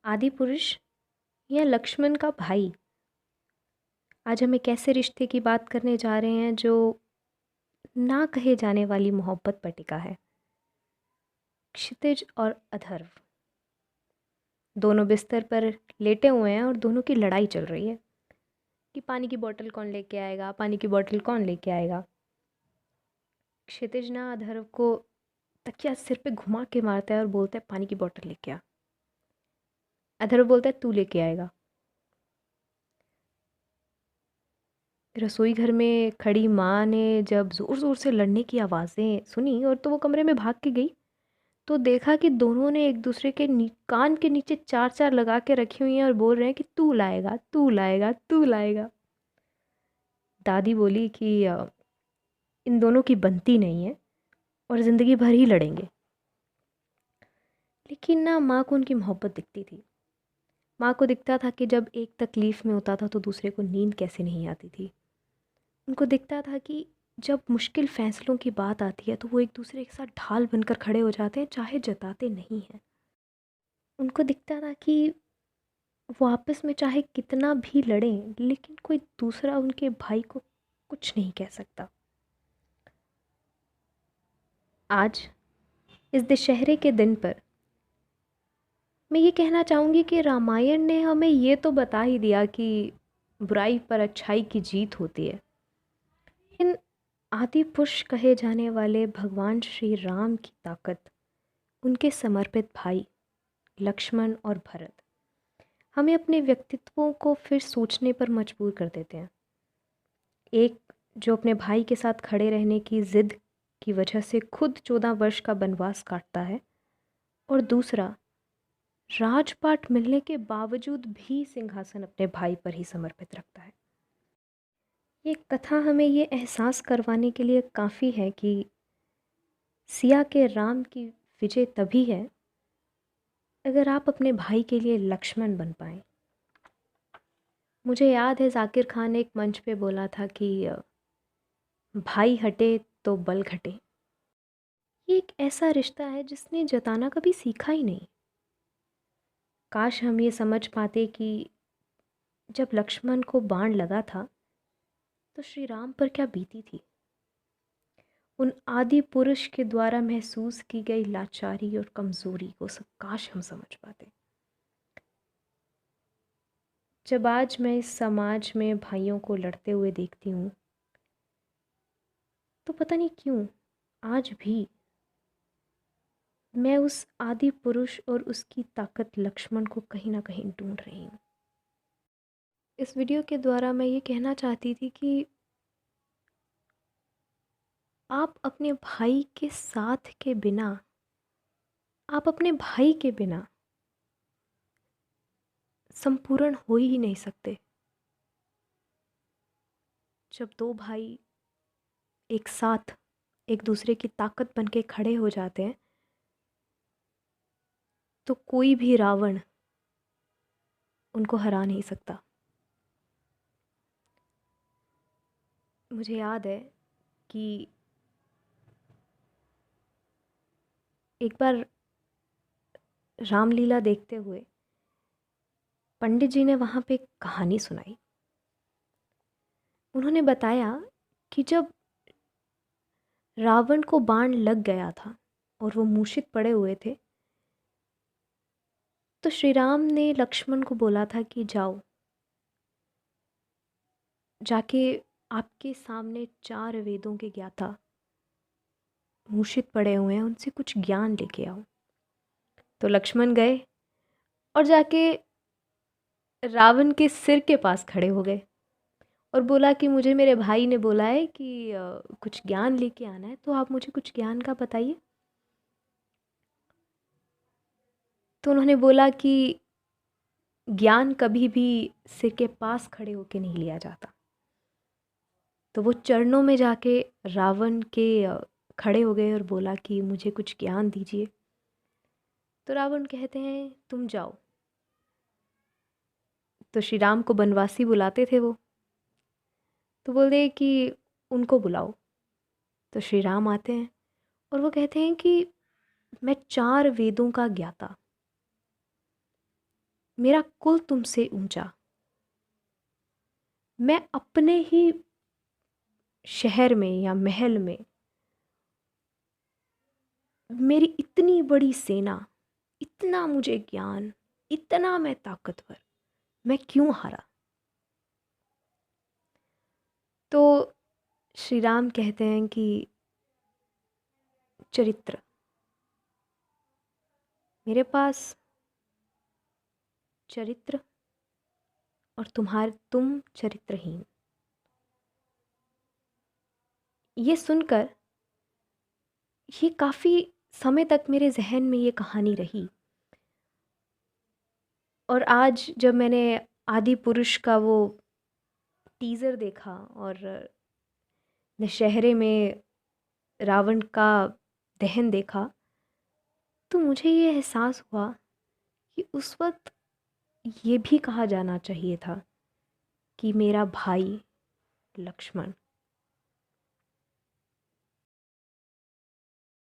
आदि पुरुष या लक्ष्मण का भाई। आज हम एक ऐसे रिश्ते की बात करने जा रहे हैं जो ना कहे जाने वाली मोहब्बत पर टिका है। क्षितिज और अथर्व दोनों बिस्तर पर लेटे हुए हैं और दोनों की लड़ाई चल रही है कि पानी की बोतल कौन लेके आएगा, पानी की बोतल कौन लेके आएगा। क्षितिज ना अथर्व को तकिया सिर पे घुमा के मारता है और बोलता है पानी की बोतल लेके आ। अथर्व बोलता है तू लेके आएगा। रसोई घर में खड़ी माँ ने जब ज़ोर ज़ोर से लड़ने की आवाज़ें सुनी और तो वो कमरे में भाग के गई, तो देखा कि दोनों ने एक दूसरे के कान के नीचे चार चार लगा के रखी हुई हैं और बोल रहे हैं कि तू लाएगा, तू लाएगा, तू लाएगा। दादी बोली कि इन दोनों की बनती नहीं है और ज़िंदगी भर ही लड़ेंगे। लेकिन ना माँ को उनकी मोहब्बत दिखती थी। माँ को दिखता था कि जब एक तकलीफ़ में होता था तो दूसरे को नींद कैसे नहीं आती थी। उनको दिखता था कि जब मुश्किल फ़ैसलों की बात आती है तो वो एक दूसरे के साथ ढाल बनकर खड़े हो जाते हैं, चाहे जताते नहीं हैं। उनको दिखता था कि वो आपस में चाहे कितना भी लड़ें लेकिन कोई दूसरा उनके भाई को कुछ नहीं कह सकता। आज इस दशहरे के दिन पर मैं ये कहना चाहूँगी कि रामायण ने हमें ये तो बता ही दिया कि बुराई पर अच्छाई की जीत होती है। इन आदि पुरुष कहे जाने वाले भगवान श्री राम की ताकत, उनके समर्पित भाई लक्ष्मण और भरत हमें अपने व्यक्तित्वों को फिर सोचने पर मजबूर कर देते हैं। एक जो अपने भाई के साथ खड़े रहने की ज़िद की वजह से खुद 14 वर्ष का वनवास काटता है, और दूसरा राजपाट मिलने के बावजूद भी सिंहासन अपने भाई पर ही समर्पित रखता है। ये कथा हमें ये एहसास करवाने के लिए काफ़ी है कि सिया के राम की विजय तभी है अगर आप अपने भाई के लिए लक्ष्मण बन पाएँ। मुझे याद है ज़ाकिर खान ने एक मंच पे बोला था कि भाई हटे तो बल घटे। ये एक ऐसा रिश्ता है जिसने जताना कभी सीखा ही नहीं। काश हम ये समझ पाते कि जब लक्ष्मण को बाण लगा था तो श्री राम पर क्या बीती थी। उन आदि पुरुष के द्वारा महसूस की गई लाचारी और कमज़ोरी को सब काश हम समझ पाते। जब आज मैं इस समाज में भाइयों को लड़ते हुए देखती हूँ तो पता नहीं क्यों आज भी मैं उस आदि पुरुष और उसकी ताकत लक्ष्मण को कहीं ना कहीं ढूंढ रही हूँ। इस वीडियो के द्वारा मैं ये कहना चाहती थी कि आप अपने भाई के साथ के बिना, आप अपने भाई के बिना संपूर्ण हो ही नहीं सकते। जब दो भाई एक साथ एक दूसरे की ताकत बन के खड़े हो जाते हैं तो कोई भी रावण उनको हरा नहीं सकता। मुझे याद है कि एक बार रामलीला देखते हुए पंडित जी ने वहाँ पे एक कहानी सुनाई। उन्होंने बताया कि जब रावण को बाण लग गया था और वो मूर्छित पड़े हुए थे तो श्री राम ने लक्ष्मण को बोला था कि जाओ जाके आपके सामने 4 वेदों के ज्ञाता मूर्छित पड़े हुए हैं, उनसे कुछ ज्ञान लेके आओ। तो लक्ष्मण गए और जाके रावण के सिर के पास खड़े हो गए और बोला कि मुझे मेरे भाई ने बोला है कि कुछ ज्ञान लेके आना है, तो आप मुझे कुछ ज्ञान का बताइए। तो उन्होंने बोला कि ज्ञान कभी भी सिर के पास खड़े होके नहीं लिया जाता। तो वो चरणों में जाके रावण के खड़े हो गए और बोला कि मुझे कुछ ज्ञान दीजिए। तो रावण कहते हैं तुम जाओ। तो श्री राम को बनवासी बुलाते थे वो, तो बोलते कि उनको बुलाओ। तो श्री राम आते हैं और वो कहते हैं कि मैं 4 वेदों का ज्ञाता, मेरा कुल तुमसे ऊंचा, मैं अपने ही शहर में या महल में मेरी इतनी बड़ी सेना, इतना मुझे ज्ञान, इतना मैं ताकतवर, मैं क्यों हारा? तो श्री राम कहते हैं कि चरित्र, मेरे पास चरित्र और तुम चरित्रहीन। ये सुनकर ये काफ़ी समय तक मेरे जहन में ये कहानी रही। और आज जब मैंने आदि पुरुष का वो टीज़र देखा और दशहरे में रावण का दहन देखा, तो मुझे ये एहसास हुआ कि उस वक्त ये भी कहा जाना चाहिए था कि मेरा भाई लक्ष्मण